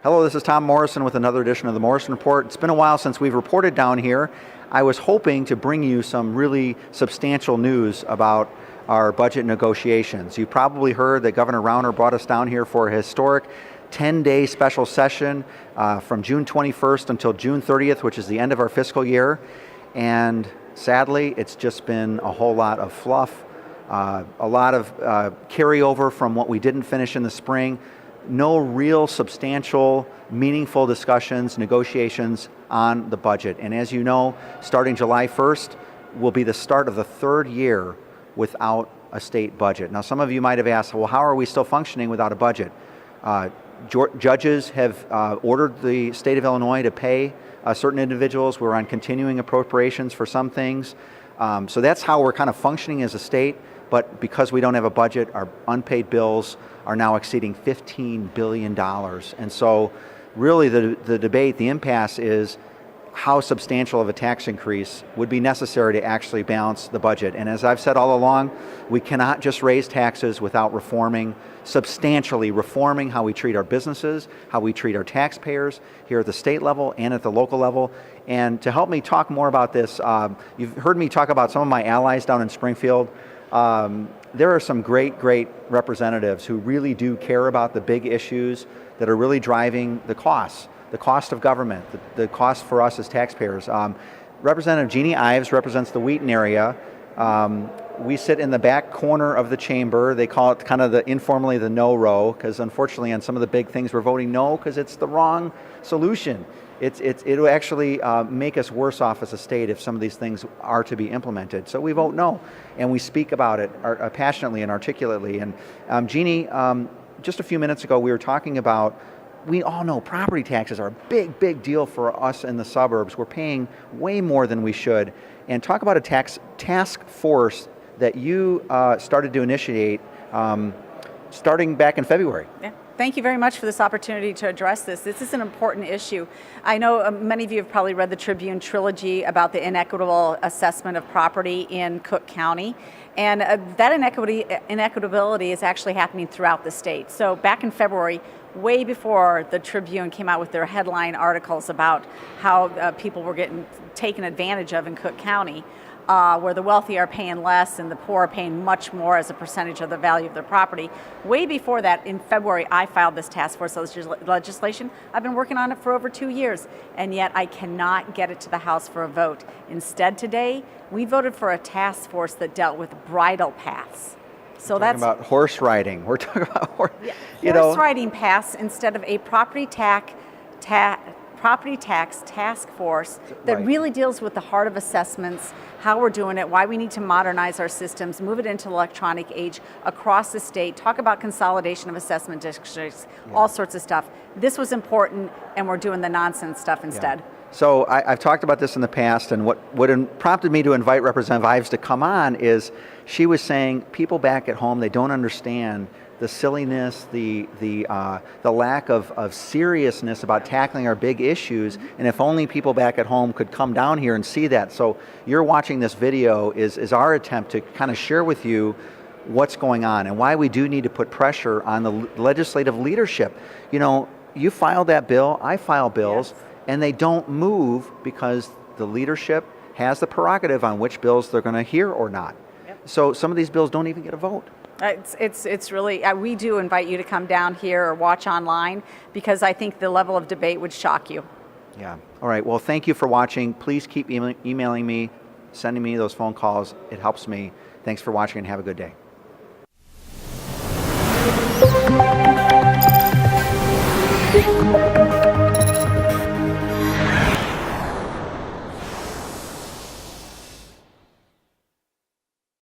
Hello, this is Tom Morrison with another edition of the Morrison Report. It's been a while since we've reported down here. I was hoping to bring you some really substantial news about our budget negotiations. You've probably heard that Governor Rauner brought us down here for a historic 10-day special session from June 21st until June 30th, which is the end of our fiscal year. And sadly, it's just been a whole lot of fluff, a lot of carryover from what we didn't finish in the spring. No real substantial, meaningful discussions, negotiations on the budget. And as you know, starting July 1st will be the start of the third year without a state budget. Now, some of you might have asked, well, how are we still functioning without a budget? Judges have ordered the state of Illinois to pay certain individuals. We're on continuing appropriations for some things. So that's how we're kind of functioning as a state. But because we don't have a budget, our unpaid bills are now exceeding $15 billion. And so really the debate, the impasse is how substantial of a tax increase would be necessary to actually balance the budget. And as I've said all along, we cannot just raise taxes without substantially reforming how we treat our businesses, how we treat our taxpayers here at the state level and at the local level. And to help me talk more about this, you've heard me talk about some of my allies down in Springfield. There are some great representatives who really do care about the big issues that are really driving the cost of government, the cost for us as taxpayers. Representative Jeanne Ives represents the Wheaton area. We sit in the back corner of the chamber. They call it kind of informally the no row, because unfortunately on some of the big things we're voting no because it's the wrong solution. It'll actually make us worse off as a state if some of these things are to be implemented. So we vote no, and we speak about it passionately and articulately. And Jeanne, just a few minutes ago we were talking about, we all know property taxes are a big deal for us in the suburbs. We're paying way more than we should. And talk about a task force that you started to initiate starting back in February. Yeah. Thank you very much for this opportunity to address this. This is an important issue. I know many of you have probably read the Tribune trilogy about the inequitable assessment of property in Cook County. And that inequitability is actually happening throughout the state. So back in February, way before the Tribune came out with their headline articles about how people were getting taken advantage of in Cook County, where the wealthy are paying less and the poor are paying much more as a percentage of the value of their property. Way before that, in February, I filed this task force legislation. I've been working on it for over 2 years, and yet I cannot get it to the House for a vote. Instead, today, we voted for a task force that dealt with bridle paths. So that's about horse riding. We're talking about horse riding paths instead of a property tax task force that really deals with the heart of assessments, how we're doing it, why we need to modernize our systems, move it into electronic age across the state, talk about consolidation of assessment districts, all sorts of stuff. This was important, and we're doing the nonsense stuff instead. Yeah. So I've talked about this in the past, and what prompted me to invite Representative Ives to come on is she was saying people back at home, they don't understand the silliness, the lack of seriousness about tackling our big issues, and if only people back at home could come down here and see that. So you're watching this video is our attempt to kind of share with you what's going on and why we do need to put pressure on the legislative leadership. You know, you filed that bill, I file bills, yes, and they don't move because the leadership has the prerogative on which bills they're going to hear or not. Yep. So some of these bills don't even get a vote. It's really, we do invite you to come down here or watch online, because I think the level of debate would shock you. Yeah. All right. Well, thank you for watching. Please keep emailing me, sending me those phone calls. It helps me. Thanks for watching and have a good day.